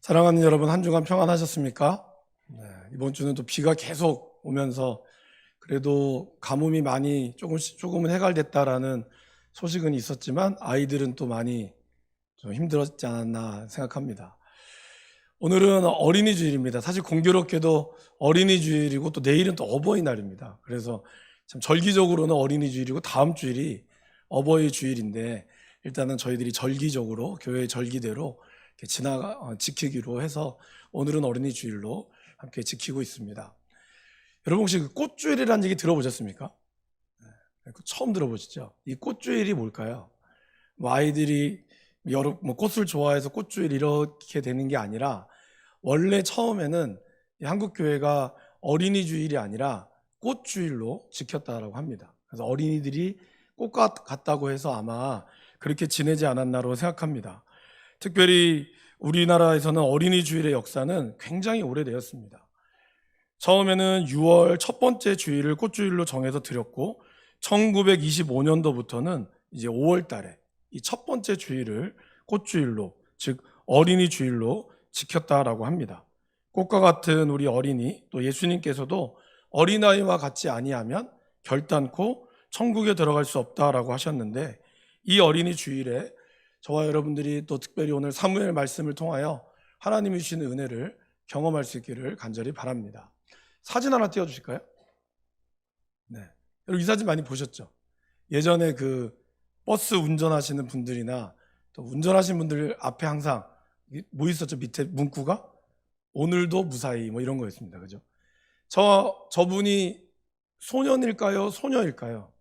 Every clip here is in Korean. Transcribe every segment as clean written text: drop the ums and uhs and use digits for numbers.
사랑하는 여러분, 한 주간 평안하셨습니까? 네, 이번 주는 또 비가 계속 오면서 그래도 가뭄이 많이 조금은 해결됐다라는 소식은 있었지만 아이들은 또 많이 좀 힘들었지 않았나 생각합니다. 오늘은 어린이 주일입니다. 사실 공교롭게도 어린이 주일이고 또 내일은 또 어버이날입니다. 그래서 참 절기적으로는 어린이 주일이고 다음 주일이 어버이 주일인데 일단은 저희들이 절기적으로 교회의 절기대로 이렇게 지키기로 해서 오늘은 어린이 주일로 함께 지키고 있습니다. 여러분 혹시 그 꽃주일이라는 얘기 들어보셨습니까? 처음 들어보시죠? 이 꽃주일이 뭘까요? 뭐 아이들이 뭐 꽃을 좋아해서 꽃주일 이렇게 되는 게 아니라 원래 처음에는 이 한국 교회가 어린이 주일이 아니라 꽃주일로 지켰다라고 합니다. 그래서 어린이들이 꽃 같다고 해서 아마 그렇게 지내지 않았나로 생각합니다. 특별히 우리나라에서는 어린이 주일의 역사는 굉장히 오래되었습니다. 처음에는 6월 첫 번째 주일을 꽃주일로 정해서 드렸고 1925년도부터는 이제 5월 달에 이 첫 번째 주일을 꽃주일로, 즉 어린이 주일로 지켰다라고 합니다. 꽃과 같은 우리 어린이, 또 예수님께서도 어린아이와 같지 아니하면 결단코 천국에 들어갈 수 없다라고 하셨는데 이 어린이 주일에 저와 여러분들이 또 특별히 오늘 사무엘 말씀을 통하여 하나님이 주시는 은혜를 경험할 수 있기를 간절히 바랍니다. 사진 하나 띄워주실까요? 네. 여러분 이 사진 많이 보셨죠? 예전에 그 버스 운전하시는 분들이나 또 운전하시는 분들 앞에 항상 뭐 있었죠? 밑에 문구가 오늘도 무사히 뭐 이런 거였습니다. 그죠? 저분이 소년일까요? 소녀일까요?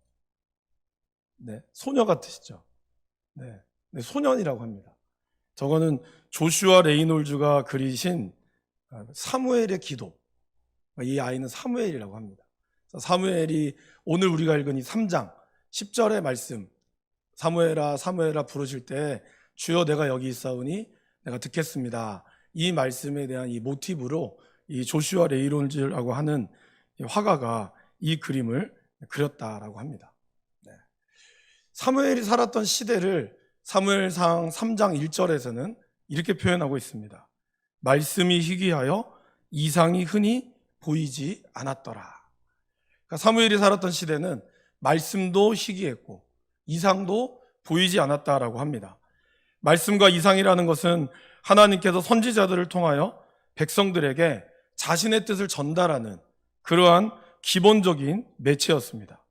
네. 소녀 같으시죠? 네. 네, 소년이라고 합니다. 저거는 조슈아 레이놀즈가 그리신 사무엘의 기도. 이 아이는 사무엘이라고 합니다. 사무엘이 오늘 우리가 읽은 이 3장 10절의 말씀, 사무엘아 사무엘아 부르실 때 주여 내가 여기 있사오니 내가 듣겠습니다. 이 말씀에 대한 이 모티브로 이 조슈아 레이놀즈라고 하는 화가가 이 그림을 그렸다라고 합니다. 네. 사무엘이 살았던 시대를 사무엘상 3장 1절에서는 이렇게 표현하고 있습니다. 말씀이 희귀하여 이상이 흔히 보이지 않았더라. 그러니까 사무엘이 살았던 시대는 말씀도 희귀했고 이상도 보이지 않았다라고 합니다. 말씀과 이상이라는 것은 하나님께서 선지자들을 통하여 백성들에게 자신의 뜻을 전달하는 그러한 기본적인 매체였습니다.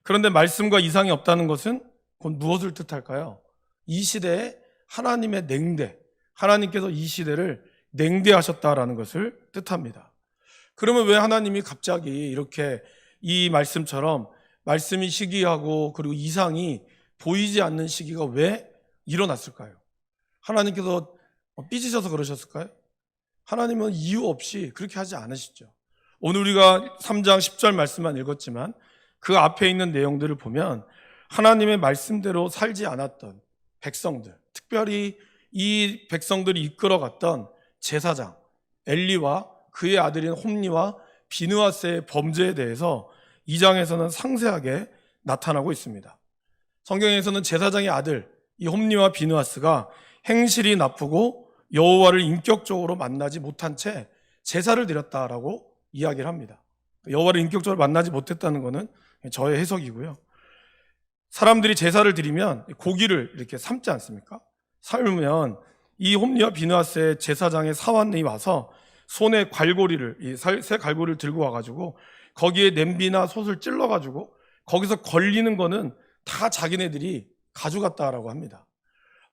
그런데 말씀과 이상이 없다는 것은 곧 무엇을 뜻할까요? 이 시대에 하나님의 냉대, 하나님께서 이 시대를 냉대하셨다라는 것을 뜻합니다. 그러면 왜 하나님이 갑자기 이렇게 이 말씀처럼 말씀이 시기하고 그리고 이상이 보이지 않는 시기가 왜 일어났을까요? 하나님께서 삐지셔서 그러셨을까요? 하나님은 이유 없이 그렇게 하지 않으시죠. 오늘 우리가 3장 10절 말씀만 읽었지만 그 앞에 있는 내용들을 보면 하나님의 말씀대로 살지 않았던 백성들, 특별히 이 백성들이 이끌어갔던 제사장 엘리와 그의 아들인 홈니와 비느하스의 범죄에 대해서 2장에서는 상세하게 나타나고 있습니다. 성경에서는 제사장의 아들 이 홈니와 비느하스가 행실이 나쁘고 여호와를 인격적으로 만나지 못한 채 제사를 드렸다라고 이야기를 합니다. 여호와를 인격적으로 만나지 못했다는 것은 저의 해석이고요. 사람들이 제사를 드리면 고기를 이렇게 삶지 않습니까? 삶으면 이 홈리와 비느하스의 제사장의 사환이 와서 손에 갈고리를, 이 새 갈고리를 들고 와가지고 거기에 냄비나 솥을 찔러가지고 거기서 걸리는 거는 다 자기네들이 가져갔다라고 합니다.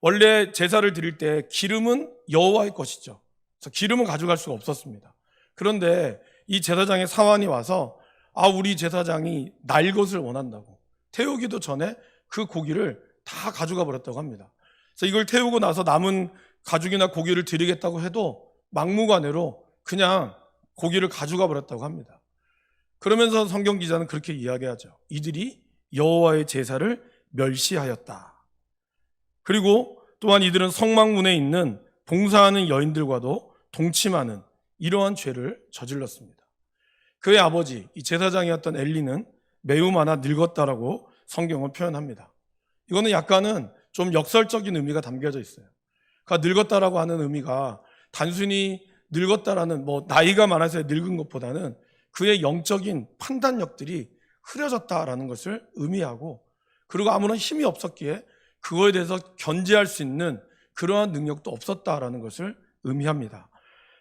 원래 제사를 드릴 때 기름은 여호와의 것이죠. 그래서 기름은 가져갈 수가 없었습니다. 그런데 이 제사장의 사환이 와서 우리 제사장이 날 것을 원한다고 태우기도 전에 그 고기를 다 가져가 버렸다고 합니다. 그래서 이걸 태우고 나서 남은 가죽이나 고기를 드리겠다고 해도 막무가내로 그냥 고기를 가져가 버렸다고 합니다. 그러면서 성경 기자는 그렇게 이야기하죠. 이들이 여호와의 제사를 멸시하였다. 그리고 또한 이들은 성막문에 있는 봉사하는 여인들과도 동침하는 이러한 죄를 저질렀습니다. 그의 아버지, 이 제사장이었던 엘리는 매우 많아 늙었다라고 성경은 표현합니다. 이거는 약간은 좀 역설적인 의미가 담겨져 있어요. 그가 늙었다라고 하는 의미가 단순히 늙었다라는 나이가 많아서 늙은 것보다는 그의 영적인 판단력들이 흐려졌다라는 것을 의미하고, 그리고 아무런 힘이 없었기에 그거에 대해서 견제할 수 있는 그러한 능력도 없었다라는 것을 의미합니다.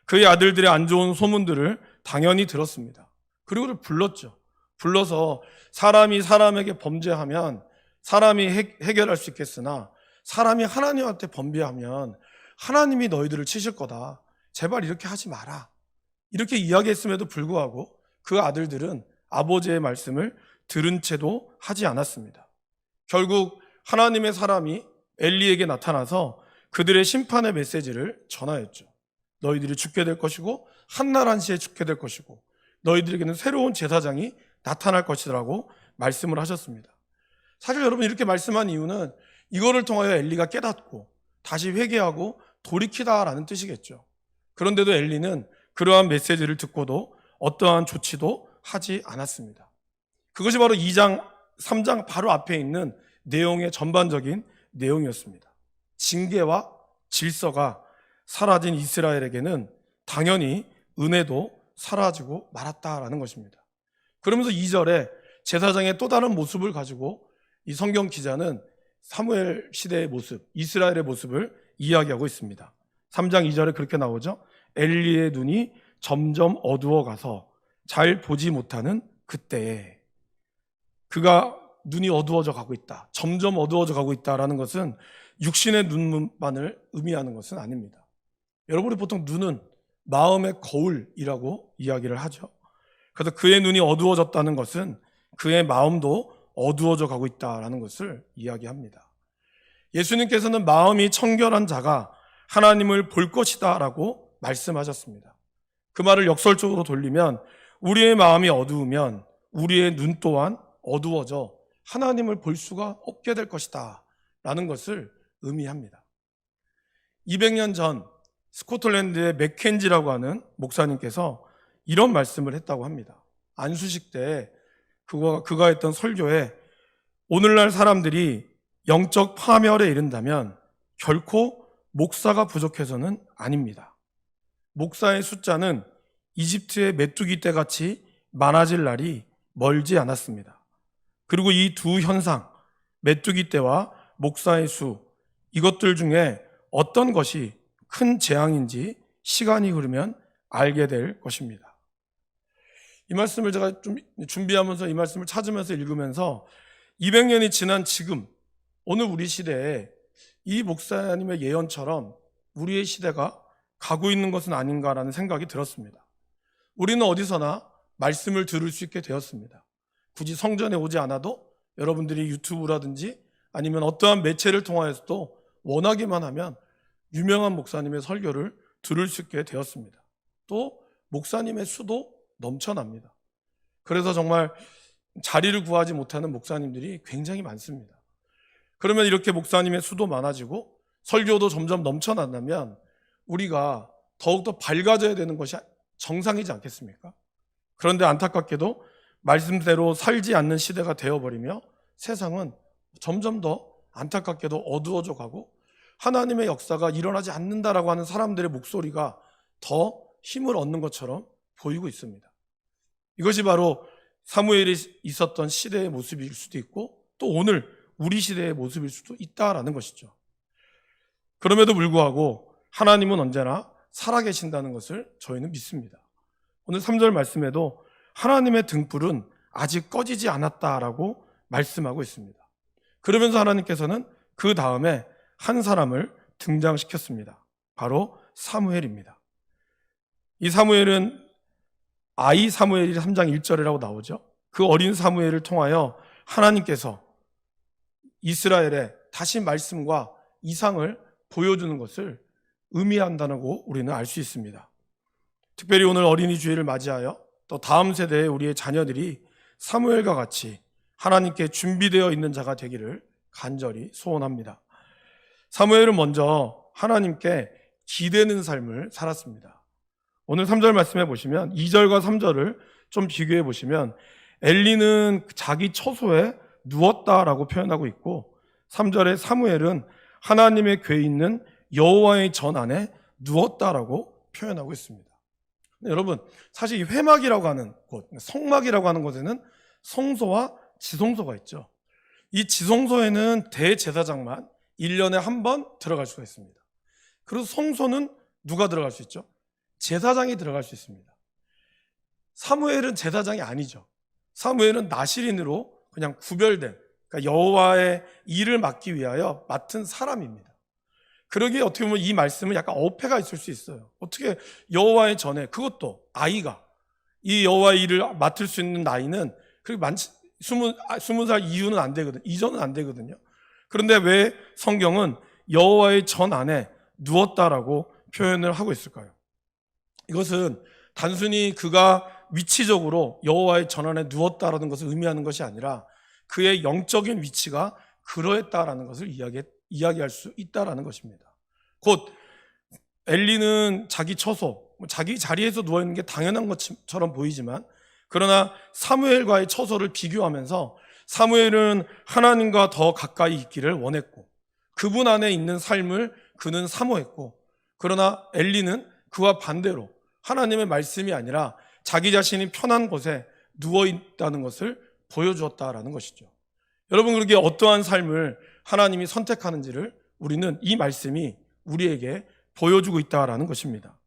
그의 아들들의 안 좋은 소문들을 당연히 들었습니다. 그리고 그를 불렀죠. 불러서 사람이 사람에게 범죄하면 사람이 해결할 수 있겠으나 사람이 하나님한테 범죄하면 하나님이 너희들을 치실 거다. 제발 이렇게 하지 마라. 이렇게 이야기했음에도 불구하고 그 아들들은 아버지의 말씀을 들은 채도 하지 않았습니다. 결국 하나님의 사람이 엘리에게 나타나서 그들의 심판의 메시지를 전하였죠. 너희들이 죽게 될 것이고 한날 한시에 죽게 될 것이고 너희들에게는 새로운 제사장이 나타날 것이라고 말씀을 하셨습니다. 사실 여러분, 이렇게 말씀한 이유는 이거를 통하여 엘리가 깨닫고 다시 회개하고 돌이키다라는 뜻이겠죠. 그런데도 엘리는 그러한 메시지를 듣고도 어떠한 조치도 하지 않았습니다. 그것이 바로 2장, 3장 바로 앞에 있는 내용의 전반적인 내용이었습니다. 징계와 질서가 사라진 이스라엘에게는 당연히 은혜도 사라지고 말았다라는 것입니다. 그러면서 2절에 제사장의 또 다른 모습을 가지고 이 성경 기자는 사무엘 시대의 모습, 이스라엘의 모습을 이야기하고 있습니다. 3장 2절에 그렇게 나오죠. 엘리의 눈이 점점 어두워가서 잘 보지 못하는 그때에, 그가 눈이 어두워져 가고 있다, 점점 어두워져 가고 있다라는 것은 육신의 눈만을 의미하는 것은 아닙니다. 여러분이 보통 눈은 마음의 거울이라고 이야기를 하죠. 그래서 그의 눈이 어두워졌다는 것은 그의 마음도 어두워져 가고 있다라는 것을 이야기합니다. 예수님께서는 마음이 청결한 자가 하나님을 볼 것이다 라고 말씀하셨습니다. 그 말을 역설적으로 돌리면 우리의 마음이 어두우면 우리의 눈 또한 어두워져 하나님을 볼 수가 없게 될 것이다 라는 것을 의미합니다. 200년 전 스코틀랜드의 맥켄지라고 하는 목사님께서 이런 말씀을 했다고 합니다. 안수식 때 그가 했던 설교에 오늘날 사람들이 영적 파멸에 이른다면 결코 목사가 부족해서는 아닙니다. 목사의 숫자는 이집트의 메뚜기 떼같이 많아질 날이 멀지 않았습니다. 그리고 이 두 현상, 메뚜기 떼와 목사의 수, 이것들 중에 어떤 것이 큰 재앙인지 시간이 흐르면 알게 될 것입니다. 이 말씀을 제가 좀 준비하면서 이 말씀을 찾으면서 읽으면서 200년이 지난 지금 오늘 우리 시대에 이 목사님의 예언처럼 우리의 시대가 가고 있는 것은 아닌가라는 생각이 들었습니다. 우리는 어디서나 말씀을 들을 수 있게 되었습니다. 굳이 성전에 오지 않아도 여러분들이 유튜브라든지 아니면 어떠한 매체를 통하여서도 원하기만 하면 유명한 목사님의 설교를 들을 수 있게 되었습니다. 또 목사님의 수도 넘쳐납니다. 그래서 정말 자리를 구하지 못하는 목사님들이 굉장히 많습니다. 그러면 이렇게 목사님의 수도 많아지고 설교도 점점 넘쳐난다면 우리가 더욱더 밝아져야 되는 것이 정상이지 않겠습니까? 그런데 안타깝게도 말씀대로 살지 않는 시대가 되어버리며 세상은 점점 더 안타깝게도 어두워져 가고 하나님의 역사가 일어나지 않는다라고 하는 사람들의 목소리가 더 힘을 얻는 것처럼 보이고 있습니다. 이것이 바로 사무엘이 있었던 시대의 모습일 수도 있고 또 오늘 우리 시대의 모습일 수도 있다라는 것이죠. 그럼에도 불구하고 하나님은 언제나 살아계신다는 것을 저희는 믿습니다. 오늘 3절 말씀에도 하나님의 등불은 아직 꺼지지 않았다라고 말씀하고 있습니다. 그러면서 하나님께서는 그 다음에 한 사람을 등장시켰습니다. 바로 사무엘입니다. 이 사무엘은 아이 사무엘이 3장 1절이라고 나오죠. 그 어린 사무엘을 통하여 하나님께서 이스라엘에 다시 말씀과 이상을 보여주는 것을 의미한다고 우리는 알 수 있습니다. 특별히 오늘 어린이 주일을 맞이하여 또 다음 세대의 우리의 자녀들이 사무엘과 같이 하나님께 준비되어 있는 자가 되기를 간절히 소원합니다. 사무엘은 먼저 하나님께 기대는 삶을 살았습니다. 오늘 3절 말씀해 보시면 2절과 3절을 좀 비교해 보시면 엘리는 자기 처소에 누웠다라고 표현하고 있고 3절에 사무엘은 하나님의 궤에 있는 여호와의 전 안에 누웠다라고 표현하고 있습니다. 여러분, 사실 이 회막이라고 하는 곳, 성막이라고 하는 곳에는 성소와 지성소가 있죠. 이 지성소에는 대제사장만 1년에 한 번 들어갈 수가 있습니다. 그리고 성소는 누가 들어갈 수 있죠? 제사장이 들어갈 수 있습니다. 사무엘은 제사장이 아니죠. 사무엘은 나실인으로 그냥 구별된, 그러니까 여호와의 일을 맡기 위하여 맡은 사람입니다. 그러기에 어떻게 보면 이 말씀은 약간 어폐가 있을 수 있어요. 어떻게 여호와의 전에, 그것도 아이가 이 여호와의 일을 맡을 수 있는 나이는 그렇게 많지, 20살 이후는 안 되거든요. 이전은 안 되거든요. 그런데 왜 성경은 여호와의 전 안에 누웠다라고 표현을 하고 있을까요? 이것은 단순히 그가 위치적으로 여호와의 전 안에 누웠다라는 것을 의미하는 것이 아니라 그의 영적인 위치가 그러했다라는 것을 이야기할 수 있다라는 것입니다. 곧 엘리는 자기 처소, 자기 자리에서 누워있는 게 당연한 것처럼 보이지만, 그러나 사무엘과의 처소를 비교하면서 사무엘은 하나님과 더 가까이 있기를 원했고 그분 안에 있는 삶을 그는 사모했고, 그러나 엘리는 그와 반대로 하나님의 말씀이 아니라 자기 자신이 편한 곳에 누워있다는 것을 보여주었다라는 것이죠. 여러분, 그렇게 어떠한 삶을 하나님이 선택하는지를 우리는 이 말씀이 우리에게 보여주고 있다라는 것입니다.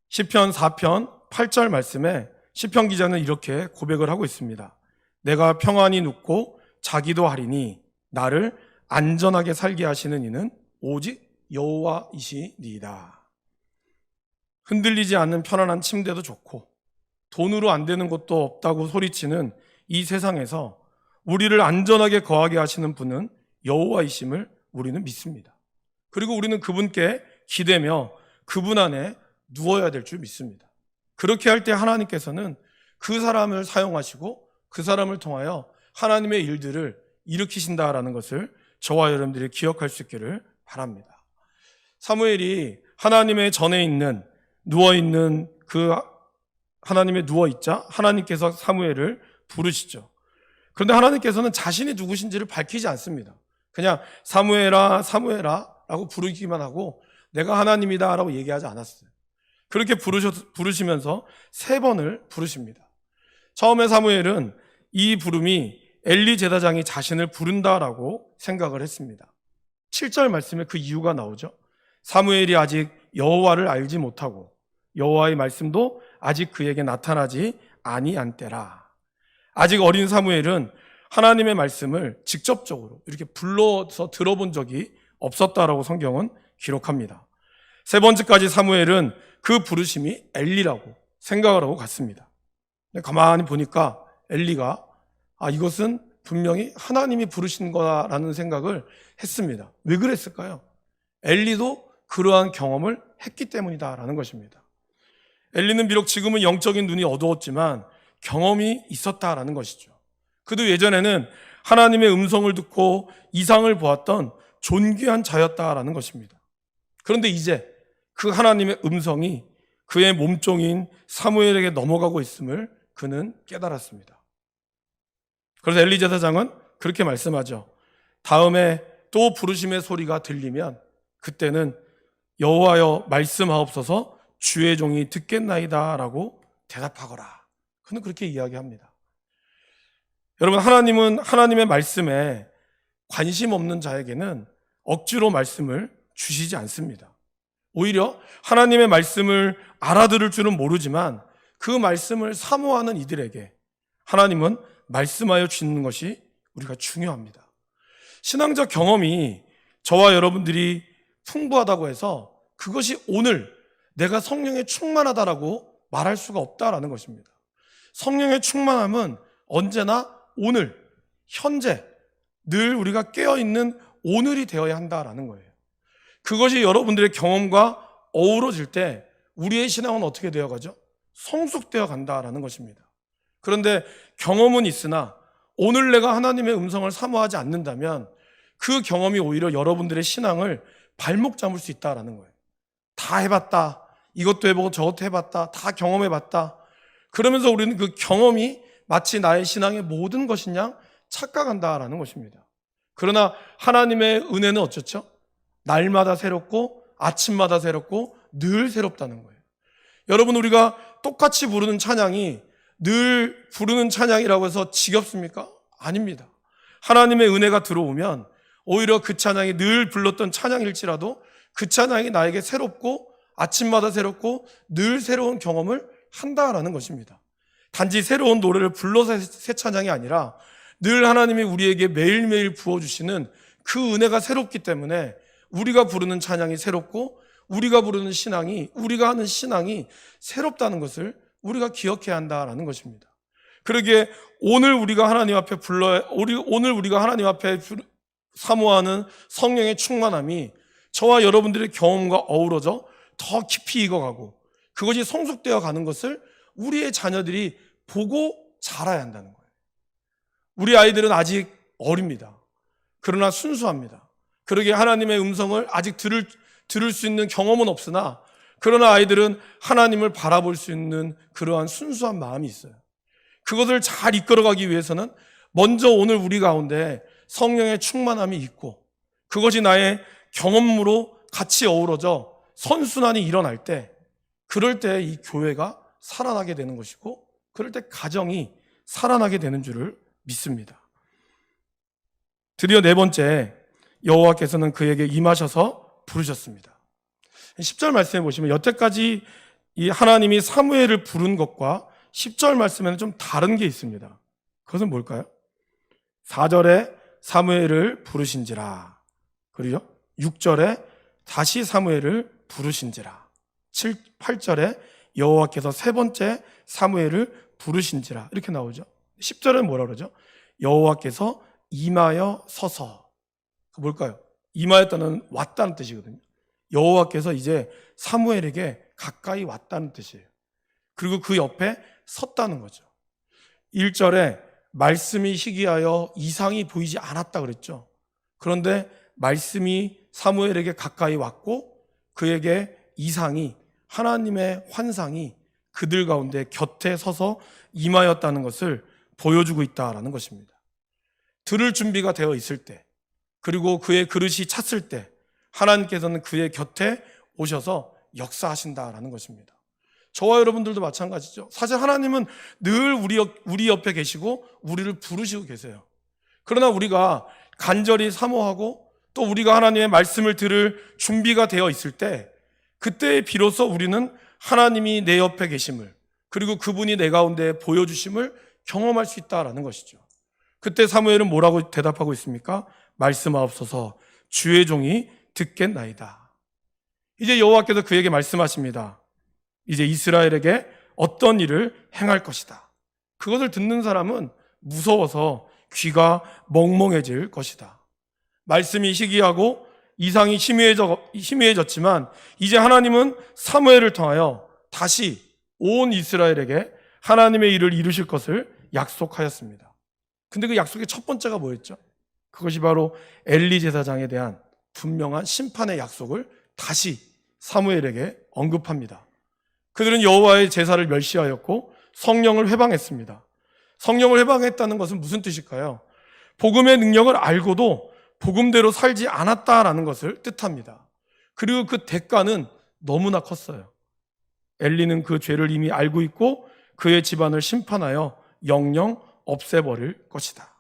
시편 4편 8절 말씀에 시편 기자는 이렇게 고백을 하고 있습니다. 내가 평안히 눕고 자기도 하리니 나를 안전하게 살게 하시는 이는 오직 여호와이시니이다. 흔들리지 않는 편안한 침대도 좋고 돈으로 안 되는 것도 없다고 소리치는 이 세상에서 우리를 안전하게 거하게 하시는 분은 여호와이심을 우리는 믿습니다. 그리고 우리는 그분께 기대며 그분 안에 누워야 될 줄 믿습니다. 그렇게 할 때 하나님께서는 그 사람을 사용하시고 그 사람을 통하여 하나님의 일들을 일으키신다라는 것을 저와 여러분들이 기억할 수 있기를 바랍니다. 사무엘이 하나님의 전에 있는, 누워있는 그 하나님의 누워있자 하나님께서 사무엘을 부르시죠. 그런데 하나님께서는 자신이 누구신지를 밝히지 않습니다. 그냥 사무엘아 사무엘아 라고 부르기만 하고 내가 하나님이다 라고 얘기하지 않았어요. 그렇게 부르시면서 3번을 부르십니다. 처음에 사무엘은 이 부름이 엘리 제사장이 자신을 부른다라고 생각을 했습니다. 7절 말씀에 그 이유가 나오죠. 사무엘이 아직 여호와를 알지 못하고 여호와의 말씀도 아직 그에게 나타나지 아니한 때라. 아직 어린 사무엘은 하나님의 말씀을 직접적으로 이렇게 불러서 들어본 적이 없었다라고 성경은 기록합니다. 3번째까지 사무엘은 그 부르심이 엘리라고 생각을 하고 갔습니다. 근데 가만히 보니까 엘리가 이것은 분명히 하나님이 부르신 거라는 생각을 했습니다. 왜 그랬을까요? 엘리도 그러한 경험을 했기 때문이다라는 것입니다. 엘리는 비록 지금은 영적인 눈이 어두웠지만 경험이 있었다라는 것이죠. 그도 예전에는 하나님의 음성을 듣고 이상을 보았던 존귀한 자였다라는 것입니다. 그런데 이제 그 하나님의 음성이 그의 몸종인 사무엘에게 넘어가고 있음을 그는 깨달았습니다. 그래서 엘리 제사장은 그렇게 말씀하죠. 다음에 또 부르심의 소리가 들리면 그때는 여호와여 말씀하옵소서 주의 종이 듣겠나이다 라고 대답하거라. 그는 그렇게 이야기합니다. 여러분, 하나님은 하나님의 말씀에 관심 없는 자에게는 억지로 말씀을 주시지 않습니다. 오히려 하나님의 말씀을 알아들을 줄은 모르지만 그 말씀을 사모하는 이들에게 하나님은 말씀하여 주시는 것이 우리가 중요합니다. 신앙적 경험이 저와 여러분들이 풍부하다고 해서 그것이 오늘 내가 성령에 충만하다라고 말할 수가 없다라는 것입니다. 성령의 충만함은 언제나 오늘, 현재, 늘 우리가 깨어있는 오늘이 되어야 한다라는 거예요. 그것이 여러분들의 경험과 어우러질 때 우리의 신앙은 어떻게 되어가죠? 성숙되어 간다라는 것입니다. 그런데 경험은 있으나 오늘 내가 하나님의 음성을 사모하지 않는다면 그 경험이 오히려 여러분들의 신앙을 발목 잡을 수 있다라는 거예요. 다 해봤다. 이것도 해보고 저것도 해봤다. 다 경험해봤다. 그러면서 우리는 그 경험이 마치 나의 신앙의 모든 것인 양 착각한다라는 것입니다. 그러나 하나님의 은혜는 어쩌죠? 날마다 새롭고 아침마다 새롭고 늘 새롭다는 거예요. 여러분, 우리가 똑같이 부르는 찬양이 늘 부르는 찬양이라고 해서 지겹습니까? 아닙니다. 하나님의 은혜가 들어오면 오히려 그 찬양이 늘 불렀던 찬양일지라도 그 찬양이 나에게 새롭고 아침마다 새롭고 늘 새로운 경험을 한다라는 것입니다. 단지 새로운 노래를 불러서 새 찬양이 아니라 늘 하나님이 우리에게 매일매일 부어주시는 그 은혜가 새롭기 때문에 우리가 부르는 찬양이 새롭고 우리가 부르는 신앙이, 우리가 하는 신앙이 새롭다는 것을 우리가 기억해야 한다라는 것입니다. 그러기에 오늘 우리가 하나님 앞에 오늘 우리가 하나님 앞에 사모하는 성령의 충만함이 저와 여러분들의 경험과 어우러져 더 깊이 익어가고 그것이 성숙되어 가는 것을 우리의 자녀들이 보고 자라야 한다는 거예요. 우리 아이들은 아직 어립니다. 그러나 순수합니다. 그러기에 하나님의 음성을 아직 들을 수 있는 경험은 없으나 그러나 아이들은 하나님을 바라볼 수 있는 그러한 순수한 마음이 있어요. 그것을 잘 이끌어가기 위해서는 먼저 오늘 우리 가운데 성령의 충만함이 있고 그것이 나의 경험으로 같이 어우러져 선순환이 일어날 때 그럴 때 이 교회가 살아나게 되는 것이고 그럴 때 가정이 살아나게 되는 줄을 믿습니다. 드디어 네 번째, 여호와께서는 그에게 임하셔서 부르셨습니다. 10절 말씀해 보시면 여태까지 이 하나님이 사무엘을 부른 것과 10절 말씀에는 좀 다른 게 있습니다. 그것은 뭘까요? 4절에 사무엘을 부르신지라, 그리고 6절에 다시 사무엘을 부르신지라, 8절에 여호와께서 세 번째 사무엘을 부르신지라 이렇게 나오죠. 10절은 뭐라 그러죠? 여호와께서 임하여 서서. 뭘까요? 임하였다는 왔다는 뜻이거든요. 여호와께서 이제 사무엘에게 가까이 왔다는 뜻이에요. 그리고 그 옆에 섰다는 거죠. 1절에 말씀이 희귀하여 이상이 보이지 않았다 그랬죠. 그런데 말씀이 사무엘에게 가까이 왔고 그에게 이상이, 하나님의 환상이 그들 가운데 곁에 서서 임하였다는 것을 보여주고 있다라는 것입니다. 들을 준비가 되어 있을 때, 그리고 그의 그릇이 찼을 때 하나님께서는 그의 곁에 오셔서 역사하신다라는 것입니다. 저와 여러분들도 마찬가지죠. 사실 하나님은 늘 우리 옆에 계시고 우리를 부르시고 계세요. 그러나 우리가 간절히 사모하고 또 우리가 하나님의 말씀을 들을 준비가 되어 있을 때 그때 비로소 우리는 하나님이 내 옆에 계심을, 그리고 그분이 내 가운데 보여주심을 경험할 수 있다라는 것이죠. 그때 사무엘은 뭐라고 대답하고 있습니까? 말씀하옵소서, 주의 종이 듣겠나이다. 이제 여호와께서 그에게 말씀하십니다. 이제 이스라엘에게 어떤 일을 행할 것이다. 그것을 듣는 사람은 무서워서 귀가 멍멍해질 것이다. 말씀이 희귀하고 이상이 희미해졌지만 이제 하나님은 사무엘을 통하여 다시 온 이스라엘에게 하나님의 일을 이루실 것을 약속하였습니다. 근데 그 약속의 첫 번째가 뭐였죠? 그것이 바로 엘리 제사장에 대한 분명한 심판의 약속을 다시 사무엘에게 언급합니다. 그들은 여호와의 제사를 멸시하였고 성령을 회방했습니다. 성령을 회방했다는 것은 무슨 뜻일까요? 복음의 능력을 알고도 복음대로 살지 않았다라는 것을 뜻합니다. 그리고 그 대가는 너무나 컸어요. 엘리는 그 죄를 이미 알고 있고 그의 집안을 심판하여 영영 없애버릴 것이다.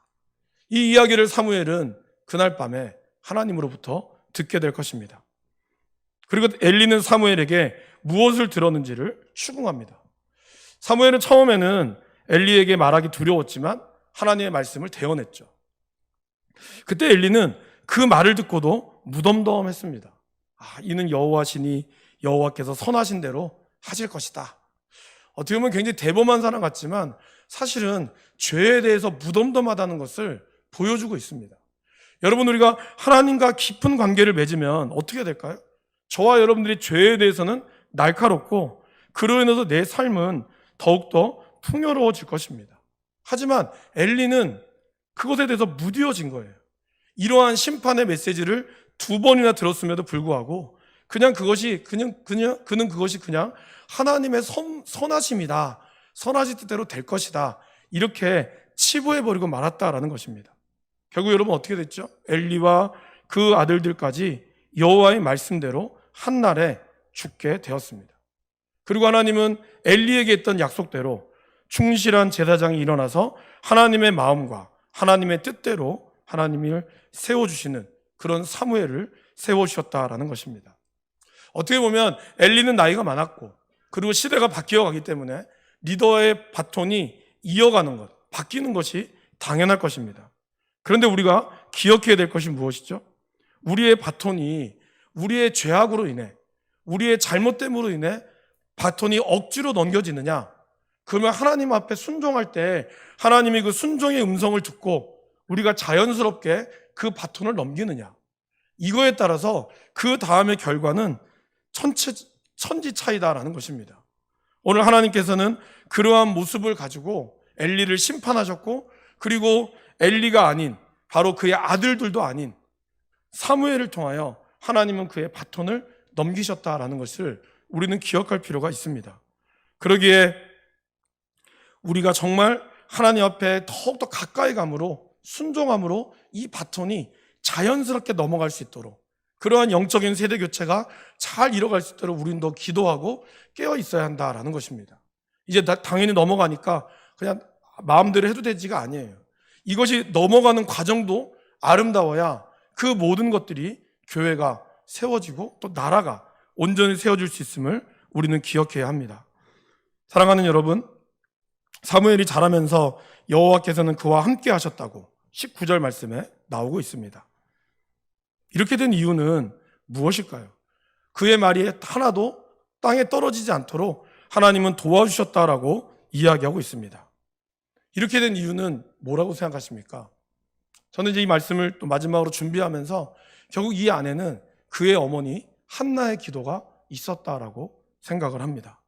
이 이야기를 사무엘은 그날 밤에 하나님으로부터 듣게 될 것입니다. 그리고 엘리는 사무엘에게 무엇을 들었는지를 추궁합니다. 사무엘은 처음에는 엘리에게 말하기 두려웠지만 하나님의 말씀을 대언했죠. 그때 엘리는 그 말을 듣고도 무덤덤했습니다. 이는 여호와시니 여호와께서 선하신 대로 하실 것이다. 어떻게 보면 굉장히 대범한 사람 같지만 사실은 죄에 대해서 무덤덤하다는 것을 보여주고 있습니다. 여러분, 우리가 하나님과 깊은 관계를 맺으면 어떻게 될까요? 저와 여러분들이 죄에 대해서는 날카롭고 그로 인해서 내 삶은 더욱더 풍요로워질 것입니다. 하지만 엘리는 그것에 대해서 무뎌진 거예요. 이러한 심판의 메시지를 2번이나 들었음에도 불구하고 그는 그것이 그냥 하나님의 선하심이다, 선하신 뜻대로 될 것이다, 이렇게 치부해버리고 말았다라는 것입니다. 결국 여러분 어떻게 됐죠? 엘리와 그 아들들까지 여호와의 말씀대로 한날에 죽게 되었습니다. 그리고 하나님은 엘리에게 했던 약속대로 충실한 제사장이 일어나서 하나님의 마음과 하나님의 뜻대로 하나님을 세워주시는 그런 사무엘을 세워주셨다라는 것입니다. 어떻게 보면 엘리는 나이가 많았고 그리고 시대가 바뀌어가기 때문에 리더의 바톤이 이어가는 것, 바뀌는 것이 당연할 것입니다. 그런데 우리가 기억해야 될 것이 무엇이죠? 우리의 바톤이 우리의 죄악으로 인해, 우리의 잘못됨으로 인해 바톤이 억지로 넘겨지느냐? 그러면 하나님 앞에 순종할 때 하나님이 그 순종의 음성을 듣고 우리가 자연스럽게 그 바톤을 넘기느냐? 이거에 따라서 그 다음의 결과는 천지 차이다라는 것입니다. 오늘 하나님께서는 그러한 모습을 가지고 엘리를 심판하셨고, 그리고 엘리가 아닌 바로 그의 아들들도 아닌 사무엘을 통하여 하나님은 그의 바톤을 넘기셨다라는 것을 우리는 기억할 필요가 있습니다. 그러기에 우리가 정말 하나님 앞에 더욱더 가까이 감으로, 순종함으로 이 바톤이 자연스럽게 넘어갈 수 있도록, 그러한 영적인 세대 교체가 잘 이뤄갈 수 있도록 우리는 더 기도하고 깨어 있어야 한다라는 것입니다. 이제 당연히 넘어가니까 그냥 마음대로 해도 되지가 아니에요. 이것이 넘어가는 과정도 아름다워야 그 모든 것들이 교회가 세워지고 또 나라가 온전히 세워질 수 있음을 우리는 기억해야 합니다. 사랑하는 여러분, 사무엘이 자라면서 여호와께서는 그와 함께 하셨다고 19절 말씀에 나오고 있습니다. 이렇게 된 이유는 무엇일까요? 그의 말이 하나도 땅에 떨어지지 않도록 하나님은 도와주셨다라고 이야기하고 있습니다. 이렇게 된 이유는 뭐라고 생각하십니까? 저는 이제 이 말씀을 또 마지막으로 준비하면서 결국 이 안에는 그의 어머니 한나의 기도가 있었다라고 생각을 합니다.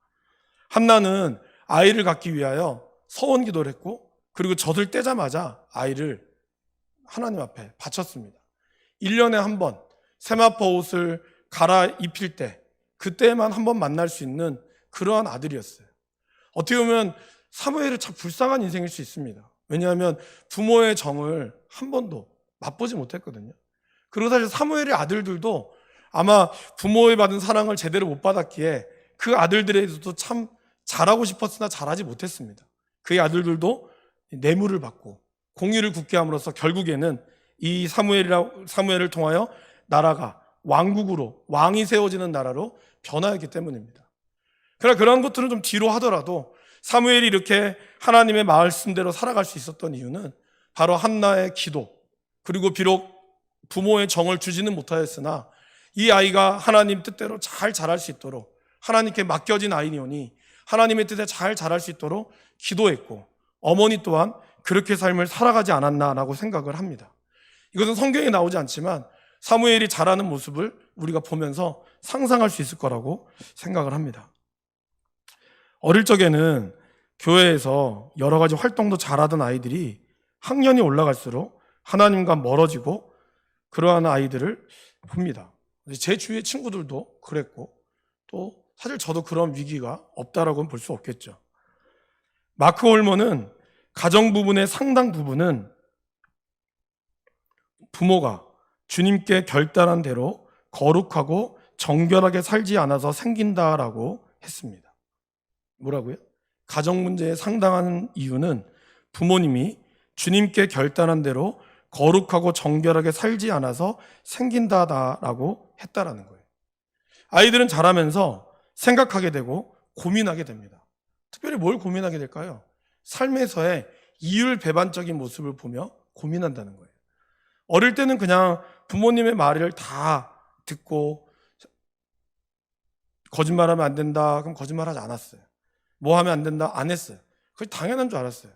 한나는 아이를 갖기 위하여 서원 기도를 했고, 그리고 젖을 떼자마자 아이를 하나님 앞에 바쳤습니다. 1년에 한 번 세마포 옷을 갈아입힐 때, 그때만 한 번 만날 수 있는 그러한 아들이었어요. 어떻게 보면 사무엘은 참 불쌍한 인생일 수 있습니다. 왜냐하면 부모의 정을 한 번도 맛보지 못했거든요. 그리고 사실 사무엘의 아들들도 아마 부모의 받은 사랑을 제대로 못 받았기에 그 아들들에게도 참 잘하고 싶었으나 잘하지 못했습니다. 그의 아들들도 뇌물을 받고 공의를 굳게 함으로써 결국에는 이 사무엘을 통하여 나라가 왕국으로, 왕이 세워지는 나라로 변화했기 때문입니다. 그러나 그런 것들은 좀 뒤로 하더라도 사무엘이 이렇게 하나님의 말씀대로 살아갈 수 있었던 이유는 바로 한나의 기도, 그리고 비록 부모의 정을 주지는 못하였으나 이 아이가 하나님 뜻대로 잘 자랄 수 있도록, 하나님께 맡겨진 아이니오니 하나님의 뜻에 잘 자랄 수 있도록 기도했고, 어머니 또한 그렇게 삶을 살아가지 않았나라고 생각을 합니다. 이것은 성경에 나오지 않지만 사무엘이 자라는 모습을 우리가 보면서 상상할 수 있을 거라고 생각을 합니다. 어릴 적에는 교회에서 여러 가지 활동도 잘하던 아이들이 학년이 올라갈수록 하나님과 멀어지고 그러한 아이들을 봅니다. 제 주위의 친구들도 그랬고, 또 사실 저도 그런 위기가 없다라고는 볼 수 없겠죠. 마크 홀먼은 가정 부분의 상당 부분은 부모가 주님께 결단한 대로 거룩하고 정결하게 살지 않아서 생긴다라고 했습니다. 뭐라고요? 가정 문제의 상당한 이유는 부모님이 주님께 결단한 대로 거룩하고 정결하게 살지 않아서 생긴다라고 했다라는 거예요. 아이들은 자라면서 생각하게 되고 고민하게 됩니다. 특별히 뭘 고민하게 될까요? 삶에서의 이율배반적인 모습을 보며 고민한다는 거예요. 어릴 때는 그냥 부모님의 말을 다 듣고 거짓말하면 안 된다, 그럼 거짓말하지 않았어요. 뭐 하면 안 된다, 안 했어요. 그게 당연한 줄 알았어요.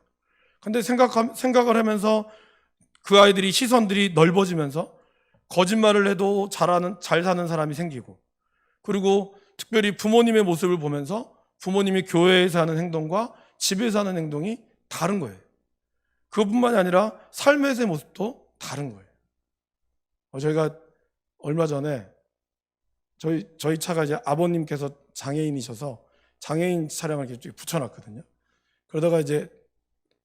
근데 생각을 하면서 그 아이들이 시선들이 넓어지면서 거짓말을 해도 잘 사는 사람이 생기고, 그리고 특별히 부모님의 모습을 보면서 부모님이 교회에서 하는 행동과 집에서 하는 행동이 다른 거예요. 그것뿐만이 아니라 삶에서의 모습도 다른 거예요. 저희가 얼마 전에 저희 차가 이제 아버님께서 장애인이셔서 장애인 차량을 이렇게 붙여놨거든요. 그러다가 이제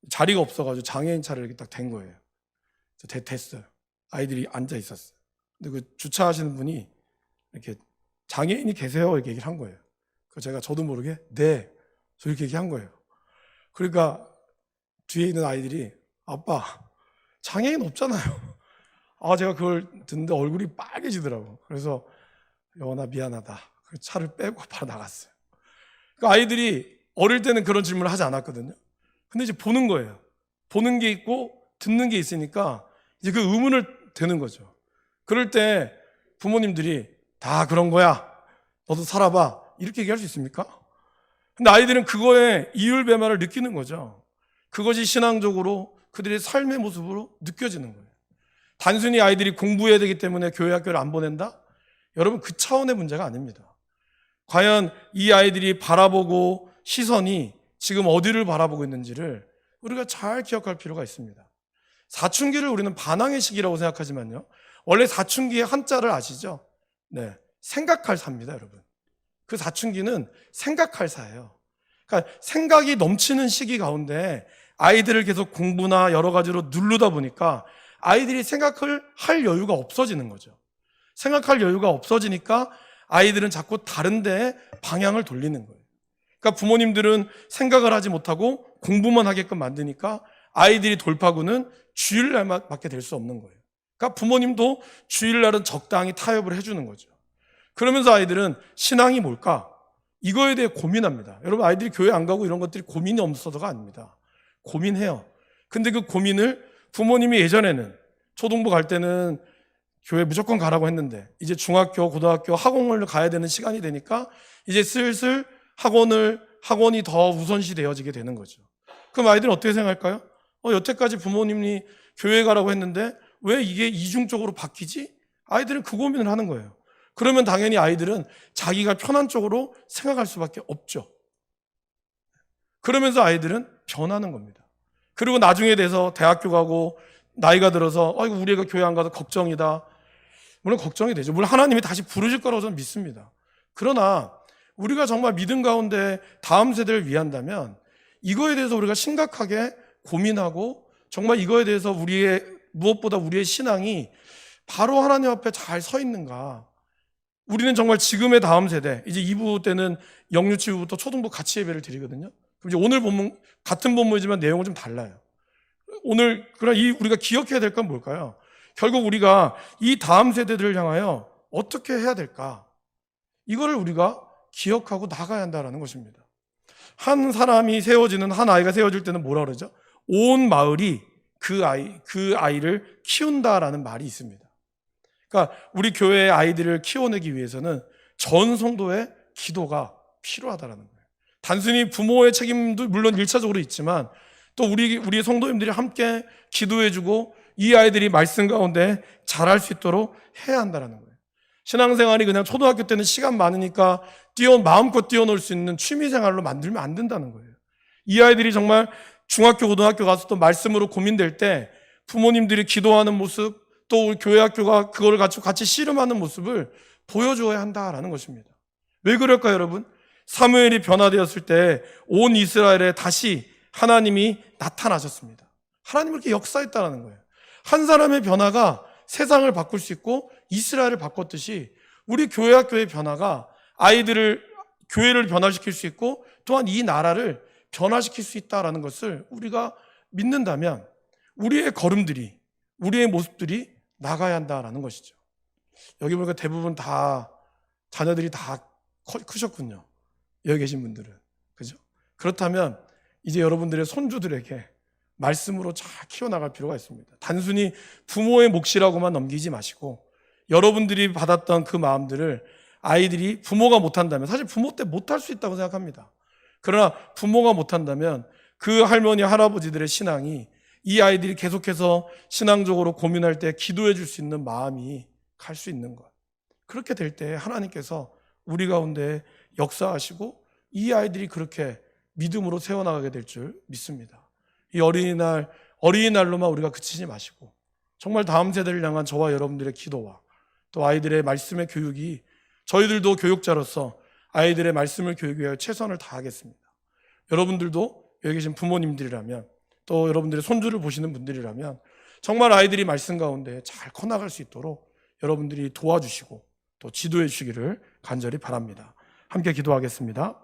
자리가 없어가지고 장애인 차를 이렇게 딱 댄 거예요. 됐어요. 아이들이 앉아 있었어요. 근데 그 주차하시는 분이 이렇게 장애인이 계세요? 이렇게 얘기를 한 거예요. 제가 저도 모르게 네, 저 이렇게 얘기한 거예요. 그러니까 뒤에 있는 아이들이 아빠 장애인 없잖아요. 제가 그걸 듣는데 얼굴이 빨개지더라고. 그래서 여원아 미안하다. 차를 빼고 바로 나갔어요. 그러니까 아이들이 어릴 때는 그런 질문을 하지 않았거든요. 근데 이제 보는 거예요. 보는 게 있고 듣는 게 있으니까 이제 그 의문을 되는 거죠. 그럴 때 부모님들이 다 그런 거야. 너도 살아봐. 이렇게 얘기할 수 있습니까? 근데 아이들은 그거에 이율배반을 느끼는 거죠. 그것이 신앙적으로 그들의 삶의 모습으로 느껴지는 거예요. 단순히 아이들이 공부해야 되기 때문에 교회 학교를 안 보낸다? 여러분 그 차원의 문제가 아닙니다. 과연 이 아이들이 바라보고 시선이 지금 어디를 바라보고 있는지를 우리가 잘 기억할 필요가 있습니다. 사춘기를 우리는 반항의 시기라고 생각하지만요. 원래 사춘기의 한자를 아시죠? 네, 생각할 사입니다, 여러분. 그 사춘기는 생각할 사예요. 그러니까 생각이 넘치는 시기 가운데 아이들을 계속 공부나 여러 가지로 누르다 보니까 아이들이 생각을 할 여유가 없어지는 거죠. 생각할 여유가 없어지니까 아이들은 자꾸 다른 데에 방향을 돌리는 거예요. 그러니까 부모님들은 생각을 하지 못하고 공부만 하게끔 만드니까 아이들이 돌파구는 주일날밖에 될 수 없는 거예요. 그러니까 부모님도 주일날은 적당히 타협을 해주는 거죠. 그러면서 아이들은 신앙이 뭘까? 이거에 대해 고민합니다. 여러분 아이들이 교회 안 가고 이런 것들이 고민이 없어서가 아닙니다. 고민해요. 근데 그 고민을 부모님이 예전에는 초등부 갈 때는 교회 무조건 가라고 했는데 이제 중학교, 고등학교, 학원을 가야 되는 시간이 되니까 이제 슬슬 학원이 더 우선시 되어지게 되는 거죠. 그럼 아이들은 어떻게 생각할까요? 여태까지 부모님이 교회 가라고 했는데 왜 이게 이중적으로 바뀌지? 아이들은 그 고민을 하는 거예요. 그러면 당연히 아이들은 자기가 편한 쪽으로 생각할 수밖에 없죠. 그러면서 아이들은 변하는 겁니다. 그리고 나중에 돼서 대학교 가고 나이가 들어서 아이고 우리 애가 교회 안 가서 걱정이다. 물론 걱정이 되죠. 물론 하나님이 다시 부르실 거라고 저는 믿습니다. 그러나 우리가 정말 믿음 가운데 다음 세대를 위한다면 이거에 대해서 우리가 심각하게 고민하고 정말 이거에 대해서 무엇보다 우리의 신앙이 바로 하나님 앞에 잘 서 있는가. 우리는 정말 지금의 다음 세대, 이제 2부 때는 영유치부부터 초등부 같이 예배를 드리거든요. 그럼 이제 오늘 본문, 같은 본문이지만 내용은 좀 달라요. 그러나 우리가 기억해야 될 건 뭘까요? 결국 우리가 이 다음 세대들을 향하여 어떻게 해야 될까? 이거를 우리가 기억하고 나가야 한다는 것입니다. 한 아이가 세워질 때는 뭐라 그러죠? 온 마을이 그 아이를 키운다라는 말이 있습니다. 그러니까 우리 교회의 아이들을 키워내기 위해서는 전 성도의 기도가 필요하다는 거예요. 단순히 부모의 책임도 물론 1차적으로 있지만 또 우리 성도님들이 함께 기도해주고 이 아이들이 말씀 가운데 자랄 수 있도록 해야 한다는 거예요. 신앙생활이 그냥 초등학교 때는 시간 많으니까 마음껏 뛰어놀 수 있는 취미생활로 만들면 안 된다는 거예요. 이 아이들이 정말 중학교, 고등학교 가서 또 말씀으로 고민될 때 부모님들이 기도하는 모습, 또 우리 교회 학교가 그걸 가지고 같이 씨름하는 모습을 보여줘야 한다라는 것입니다. 왜 그럴까요, 여러분? 사무엘이 변화되었을 때 온 이스라엘에 다시 하나님이 나타나셨습니다. 하나님이 이렇게 역사했다는 거예요. 한 사람의 변화가 세상을 바꿀 수 있고 이스라엘을 바꿨듯이 우리 교회 학교의 변화가 교회를 변화시킬 수 있고 또한 이 나라를 변화시킬 수 있다는 것을 우리가 믿는다면 우리의 걸음들이, 우리의 모습들이 나가야 한다는 것이죠. 여기 보니까 대부분 자녀들이 다 크셨군요. 여기 계신 분들은. 그죠? 그렇다면 이제 여러분들의 손주들에게 말씀으로 잘 키워나갈 필요가 있습니다. 단순히 부모의 몫이라고만 넘기지 마시고 여러분들이 받았던 그 마음들을 아이들이 부모가 못한다면, 사실 부모 때 못할 수 있다고 생각합니다. 그러나 부모가 못한다면 그 할머니, 할아버지들의 신앙이 이 아이들이 계속해서 신앙적으로 고민할 때 기도해 줄 수 있는 마음이 갈 수 있는 것. 그렇게 될 때 하나님께서 우리 가운데 역사하시고 이 아이들이 그렇게 믿음으로 세워나가게 될 줄 믿습니다. 이 어린이날로만 우리가 그치지 마시고 정말 다음 세대를 향한 저와 여러분들의 기도와 또 아이들의 말씀의 교육이 저희들도 교육자로서 아이들의 말씀을 교육하기 위해 최선을 다하겠습니다. 여러분들도 여기 계신 부모님들이라면 또 여러분들의 손주를 보시는 분들이라면 정말 아이들이 말씀 가운데 잘 커나갈 수 있도록 여러분들이 도와주시고 또 지도해 주시기를 간절히 바랍니다. 함께 기도하겠습니다.